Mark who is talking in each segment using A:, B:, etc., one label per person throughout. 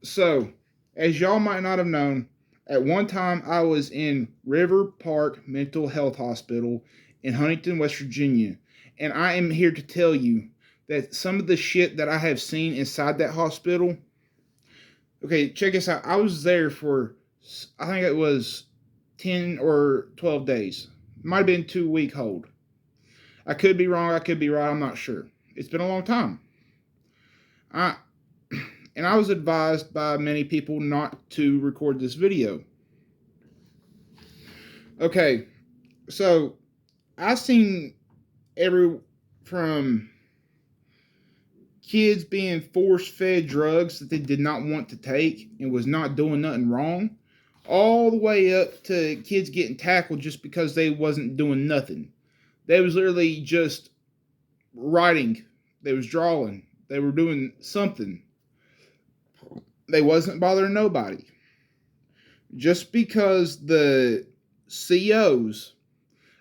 A: So, as y'all might not have known, at one time I was in River Park Mental Health Hospital in Huntington, West Virginia, and I am here to tell you that some of the shit that I have seen inside that hospital. Okay, check this out. I was there for, I think it was 10 or 12 days. Might have been 2 week hold. I could be wrong. I could be right. I'm not sure. It's been a long time. I and I was advised by many people not to record this video. Okay, so I've seen every from kids being force fed drugs that they did not want to take and was not doing nothing wrong, all the way up to kids getting tackled just because they wasn't doing nothing. They was literally just writing, they was drawing, they were doing something. They wasn't bothering nobody. Just because the COs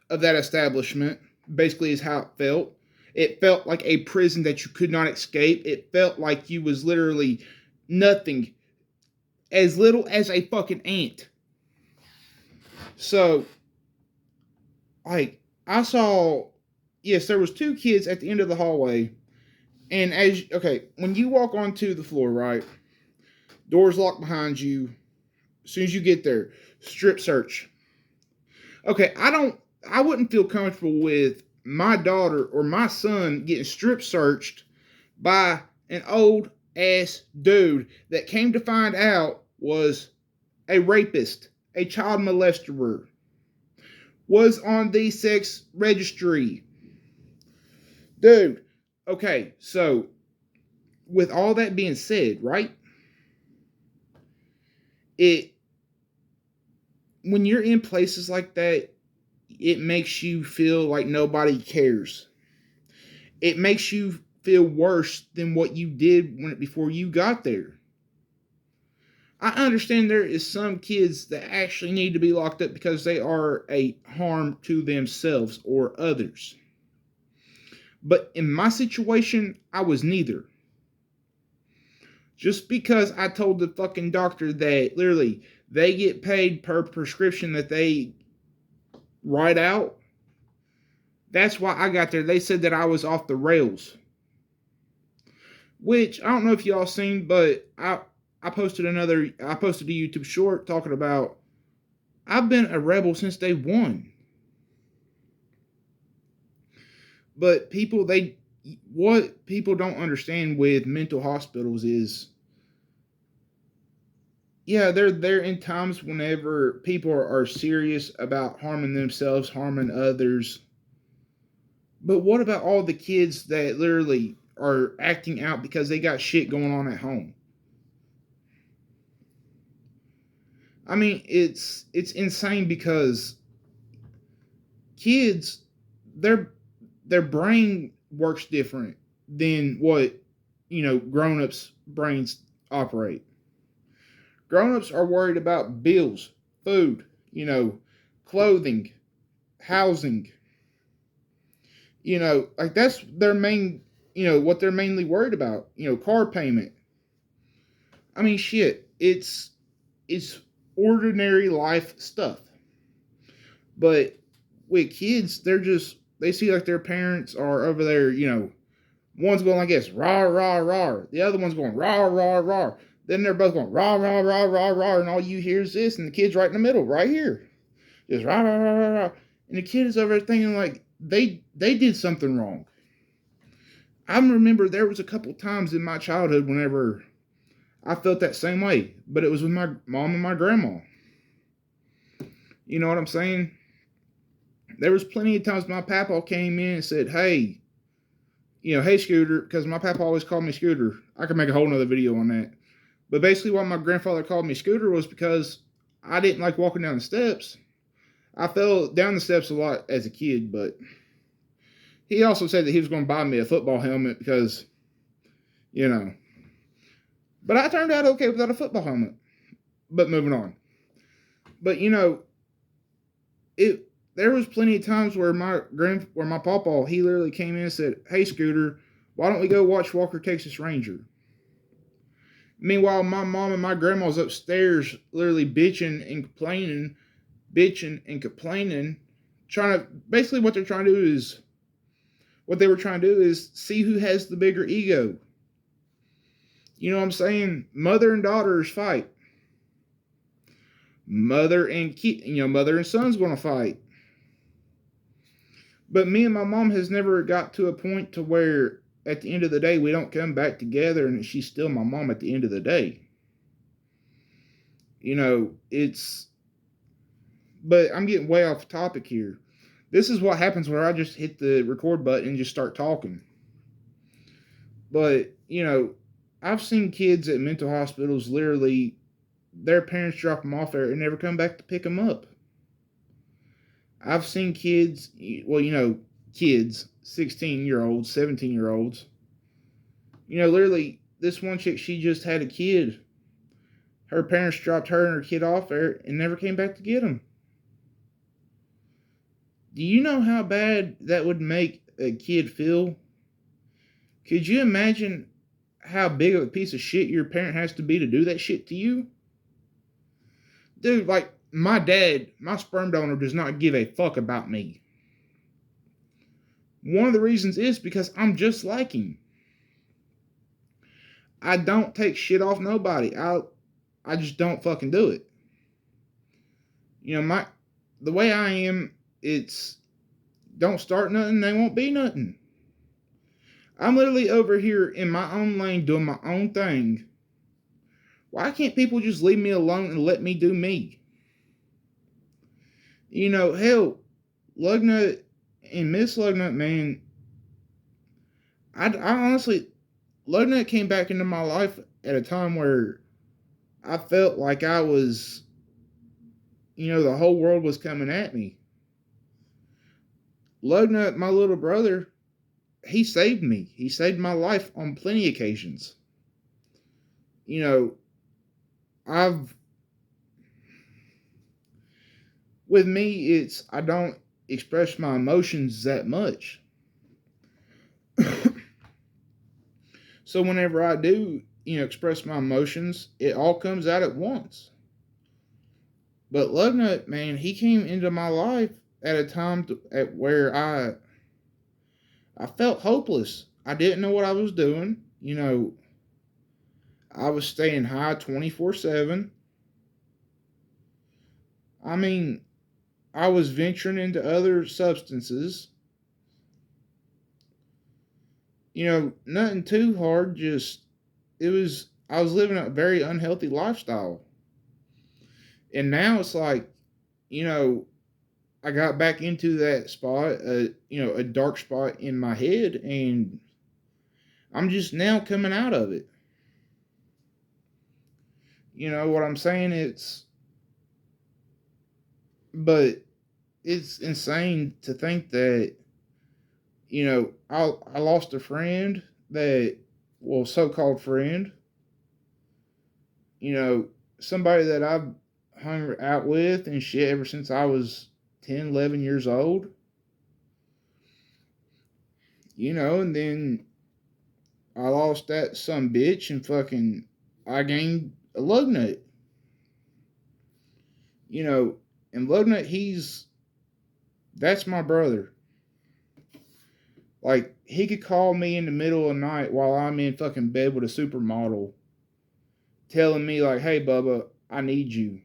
A: of that establishment basically is how it felt. It felt like a prison that you could not escape. It felt like you was literally nothing, as little as a fucking ant. So, like, I saw, yes, there was two kids at the end of the hallway, and when you walk onto the floor, right, doors locked behind you. As soon as you get there, strip search. Okay, I wouldn't feel comfortable with my daughter or my son getting strip searched by an old ass dude that came to find out was a rapist, a child molester, was on the sex registry. Dude, okay, so with all that being said, right? It when you're in places like that, it makes you feel like nobody cares. It makes you feel worse than what you did before you got there. I understand there is some kids that actually need to be locked up because they are a harm to themselves or others. But in my situation, I was neither. Just because I told the fucking doctor that literally they get paid per prescription that they write out, that's why I got there. They said that I was off the rails. Which I don't know if y'all seen, but I posted a YouTube short talking about I've been a rebel since day one. But what people don't understand with mental hospitals is, yeah, they're there in times whenever people are serious about harming themselves, harming others. But what about all the kids that literally are acting out because they got shit going on at home? I mean, it's insane because kids, their their brain works different than what grown-ups brains operate. Grown-ups are worried about bills, food, clothing, housing. Like that's their main, what they're mainly worried about. Car payment. I mean, shit, it's ordinary life stuff. But with kids, they see like their parents are over there, one's going like this, rah, rah, rah. The other one's going rah, rah, rah. Then they're both going rah, rah, rah, rah, rah. And all you hear is this, and the kid's right in the middle, right here. Just rah, rah, rah, rah, rah. And the kid is over there thinking like they did something wrong. I remember there was a couple times in my childhood whenever I felt that same way, but it was with my mom and my grandma. You know what I'm saying? There was plenty of times my papa came in and said, "Hey, hey Scooter," because my papa always called me Scooter. I could make a whole nother video on that. But basically, why my grandfather called me Scooter was because I didn't like walking down the steps. I fell down the steps a lot as a kid, but he also said that he was going to buy me a football helmet because, you know. But I turned out okay without a football helmet. But moving on. But it there was plenty of times where my papa he literally came in and said, "Hey Scooter, why don't we go watch Walker Texas Ranger?" Meanwhile, my mom and my grandma's upstairs literally bitching and complaining, trying to, basically what they're trying to do is, what they were trying to do is see who has the bigger ego. You know what I'm saying? Mother and daughters fight. Mother and son's gonna fight. But me and my mom has never got to a point to where at the end of the day we don't come back together and she's still my mom at the end of the day. You know, it's, but I'm getting way off topic here. This is what happens when I just hit the record button and just start talking. But, you know, I've seen kids at mental hospitals literally, their parents drop them off there and never come back to pick them up. I've seen kids, well, you know, kids, 16-year-olds, 17-year-olds. You know, literally, this one chick, she just had a kid. Her parents dropped her and her kid off there and never came back to get them. Do you know how bad that would make a kid feel? Could you imagine how big of a piece of shit your parent has to be to do that shit to you? Dude, like, my dad, my sperm donor, does not give a fuck about me. One of the reasons is because I'm just like him. I don't take shit off nobody. I just don't fucking do it. You know, the way I am, it's don't start nothing, they won't be nothing. I'm literally over here in my own lane doing my own thing. Why can't people just leave me alone and let me do me? You know, hell, Lugnut and Miss Lugnut, man, I honestly, Lugnut came back into my life at a time where I felt like I was, you know, the whole world was coming at me. Lugnut, my little brother, he saved me. He saved my life on plenty of occasions. You know, with me, I don't express my emotions that much. So whenever I do, you know, express my emotions, it all comes out at once. But Lugnut, man, he came into my life at a time at where I felt hopeless. I didn't know what I was doing. You know, I was staying high 24/7. I mean, I was venturing into other substances. You know, nothing too hard, just I was living a very unhealthy lifestyle. And now it's like, you know, I got back into that spot, you know, a dark spot in my head, and I'm just now coming out of it. You know what I'm saying? But it's insane to think that, you know, I lost a friend that, well, so-called friend, you know, somebody that I've hung out with and shit ever since I was 10, 11 years old. You know, and then I lost that some bitch and fucking I gained a lug nut. You know, and lug nut, that's my brother. Like, he could call me in the middle of the night while I'm in fucking bed with a supermodel, telling me, like, hey, Bubba, I need you.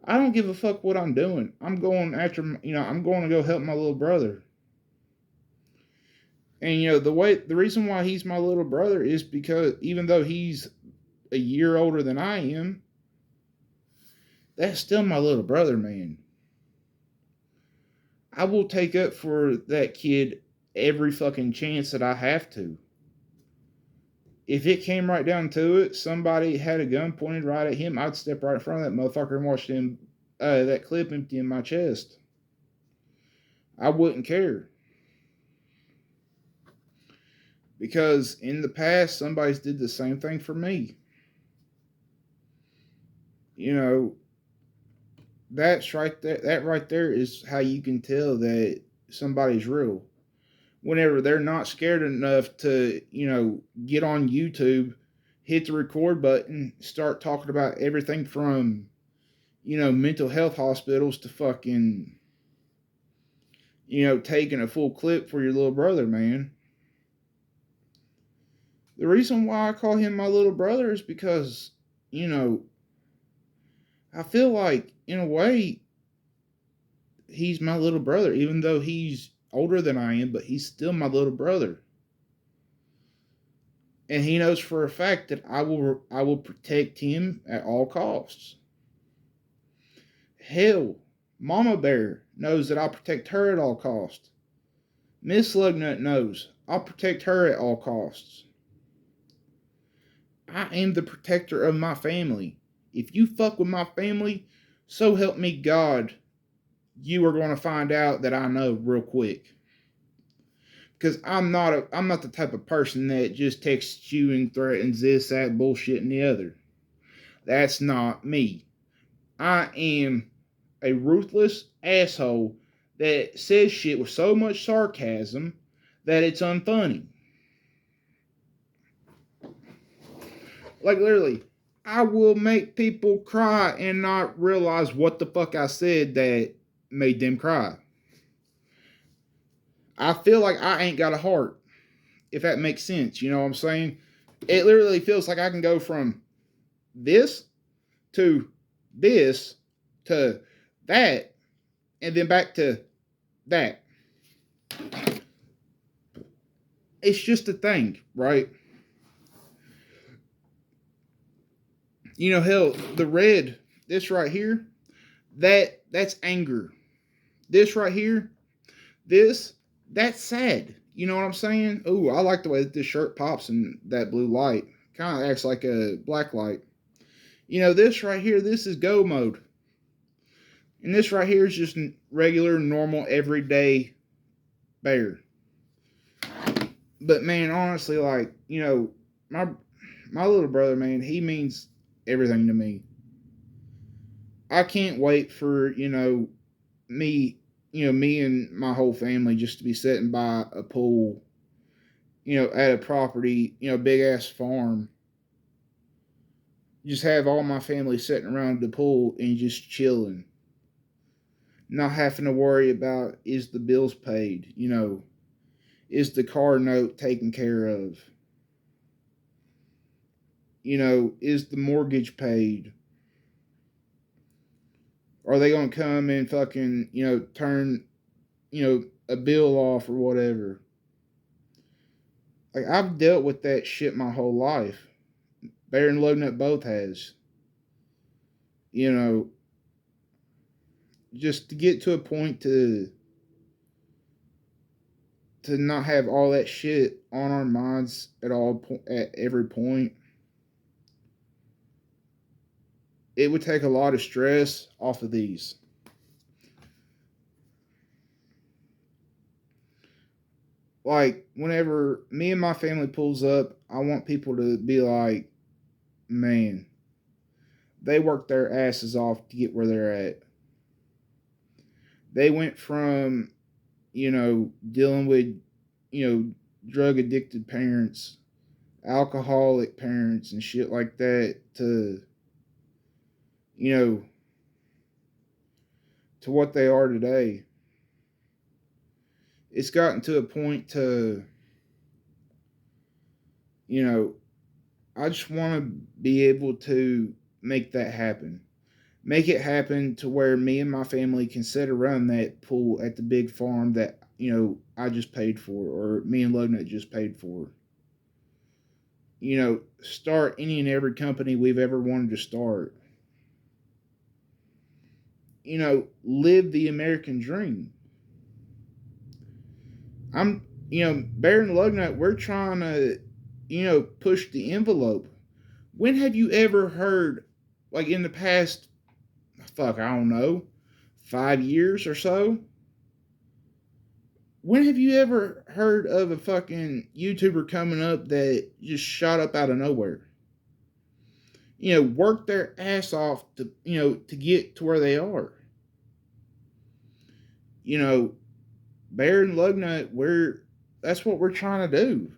A: I don't give a fuck what I'm doing. I'm going I'm going to go help my little brother. And, you know, the reason why he's my little brother is because even though he's a year older than I am, that's still my little brother, man. I will take up for that kid every fucking chance that I have to. If it came right down to it, somebody had a gun pointed right at him, I'd step right in front of that motherfucker and watch that clip empty in my chest. I wouldn't care. Because in the past, somebody's did the same thing for me. You know, that's right there. That right there is how you can tell that somebody's real. Whenever they're not scared enough to, you know, get on YouTube, hit the record button, start talking about everything from, mental health hospitals to fucking, taking a full clip for your little brother, man. The reason why I call him my little brother is because, I feel like, in a way, he's my little brother, even though he's older than I am, but he's still my little brother. And he knows for a fact that I will protect him at all costs. Hell, Mama Bear knows that I'll protect her at all costs. Miss Lugnut knows I'll protect her at all costs. I am the protector of my family. If you fuck with my family, so help me God, you are going to find out that I know real quick. Because I'm not the type of person that just texts you and threatens this, that, bullshit, and the other. That's not me. I am a ruthless asshole that says shit with so much sarcasm that it's unfunny. Like, literally, I will make people cry and not realize what the fuck I said that made them cry. I feel like I ain't got a heart, if that makes sense. You know what I'm saying? It literally feels like I can go from this to this to that and then back to that. It's just a thing, right? Hell, the red, this right here, that's anger. This right here, that's sad. You know what I'm saying? Ooh, I like the way that this shirt pops in that blue light. Kind of acts like a black light. This right here, this is go mode. And this right here is just regular, normal, everyday bear. But man, honestly, like, my little brother, man, he means everything to me. I can't wait for, me and my whole family just to be sitting by a pool, at a property, big ass farm. Just have all my family sitting around the pool and just chilling. Not having to worry about, is the bills paid? Is the car note taken care of? Is the mortgage paid? Are they going to come and fucking, turn, a bill off or whatever? Like, I've dealt with that shit my whole life. Bear and Lugnut both has. Just to get to a point to not have all that shit on our minds at every point. It would take a lot of stress off of these. Like, whenever me and my family pulls up, I want people to be like, man, they worked their asses off to get where they're at. They went from, dealing with, drug addicted parents, alcoholic parents, and shit like that to, to what they are today. It's gotten to a point to, I just want to be able to make that happen. Make it happen to where me and my family can sit around that pool at the big farm that, I just paid for, or me and Lugnut just paid for. Start any and every company we've ever wanted to start. Live the American dream. Bear and Lugnut, we're trying to, push the envelope. When have you ever heard, like in the past, I don't know, 5 years or so? When have you ever heard of a fucking YouTuber coming up that just shot up out of nowhere? Work their ass off to, to get to where they are. Bear and Lugnut, that's what we're trying to do.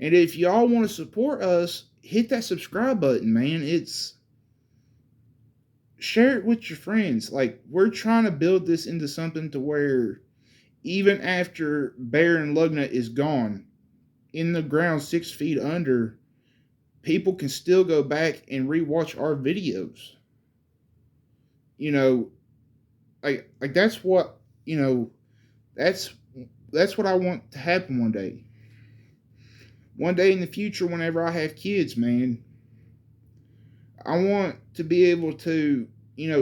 A: And if y'all want to support us, hit that subscribe button, man. Share it with your friends. Like, we're trying to build this into something to where even after Bear and Lugnut is gone, in the ground 6 feet under, people can still go back and rewatch our videos. You know, like that's what, that's what I want to happen one day. One day in the future, whenever I have kids, man, I want to be able to,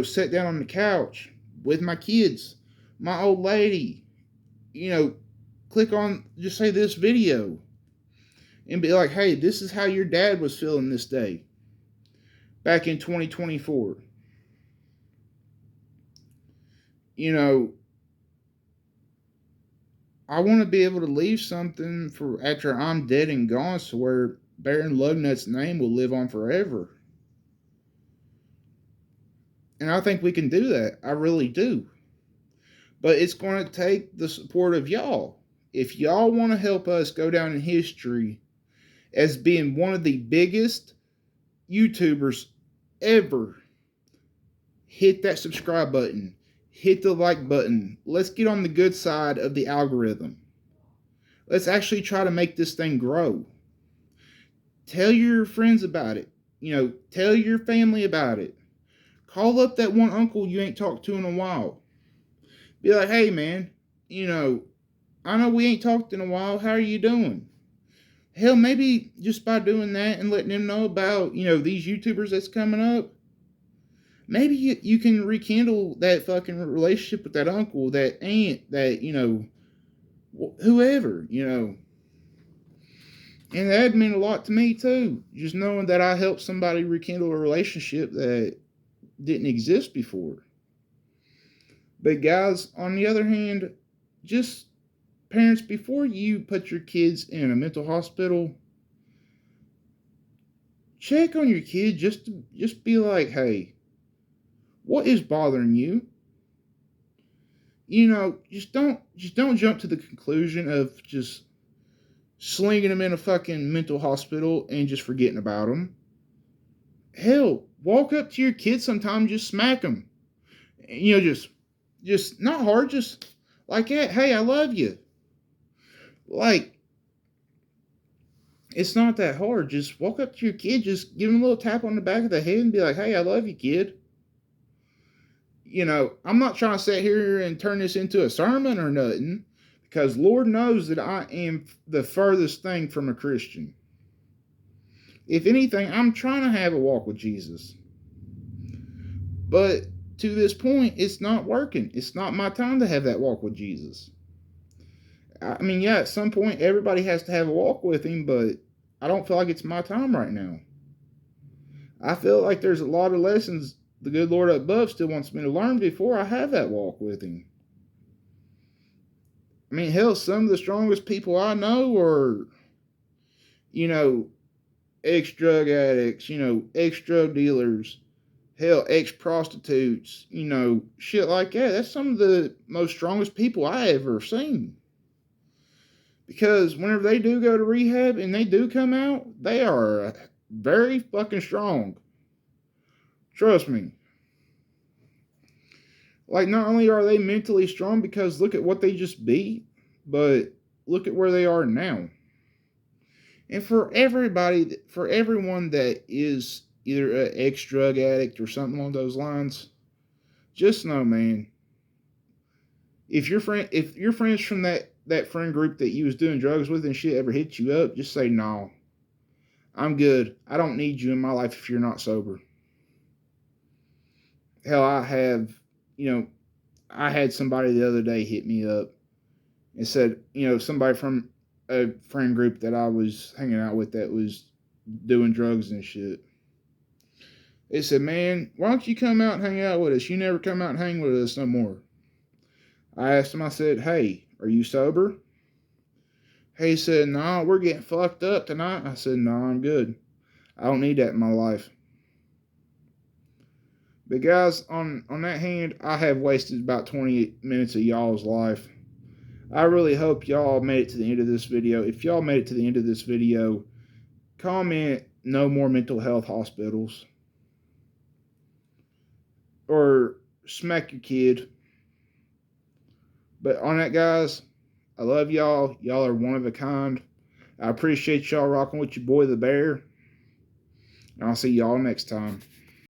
A: sit down on the couch with my kids, my old lady, click on, just say this video, and be like, hey, this is how your dad was feeling this day back in 2024. I want to be able to leave something for after I'm dead and gone, so where Baron Lugnut's name will live on forever. And I think we can do that. I really do. But it's going to take the support of y'all. If y'all want to help us go down in history as being one of the biggest YouTubers ever, hit that subscribe button. Hit the like button. Let's get on the good side of the algorithm. Let's actually try to make this thing grow. Tell your friends about it. Tell your family about it. Call up that one uncle you ain't talked to in a while. Be like, hey, man, I know we ain't talked in a while. How are you doing? Hell, maybe just by doing that and letting them know about, these YouTubers that's coming up, maybe you can rekindle that fucking relationship with that uncle, that aunt, that, whoever, And that'd mean a lot to me, too. Just knowing that I helped somebody rekindle a relationship that didn't exist before. But guys, on the other hand, just parents, before you put your kids in a mental hospital, check on your kid. Just be like, hey, what is bothering you? Just don't jump to the conclusion of just slinging them in a fucking mental hospital and just forgetting about them. Hell, walk up to your kid sometime, just smack them. Just not hard, just like, hey, I love you. Like, it's not that hard. Just walk up to your kid, just give him a little tap on the back of the head and be like, hey, I love you, kid. I'm not trying to sit here and turn this into a sermon or nothing, because Lord knows that I am the furthest thing from a Christian. If anything, I'm trying to have a walk with Jesus. But to this point, it's not working. It's not my time to have that walk with Jesus. I mean, yeah, at some point, everybody has to have a walk with him, but I don't feel like it's my time right now. I feel like there's a lot of lessons the good Lord above still wants me to learn before I have that walk with him. I mean, hell, some of the strongest people I know are, ex-drug addicts, ex-drug dealers, hell, ex-prostitutes, shit like that. That's some of the most strongest people I ever seen. Because whenever they do go to rehab and they do come out, they are very fucking strong. Trust me. Like, not only are they mentally strong because look at what they just beat, but look at where they are now. And for everyone that is either an ex-drug addict or something along those lines, just know, man, if your friends from that friend group that you was doing drugs with and shit ever hit you up, just say, no, I'm good. I don't need you in my life if you're not sober. Hell, I had somebody the other day hit me up and said, somebody from a friend group that I was hanging out with that was doing drugs and shit. They said, man, why don't you come out and hang out with us? You never come out and hang with us no more. I asked him, I said, hey, are you sober? He said, no, we're getting fucked up tonight. I said, no, I'm good. I don't need that in my life. But guys, on that hand, I have wasted about 20 minutes of y'all's life. I really hope y'all made it to the end of this video. If y'all made it to the end of this video, comment no more mental health hospitals. Or smack your kid. But on that, guys, I love y'all. Y'all are one of a kind. I appreciate y'all rocking with your boy the Bear. And I'll see y'all next time.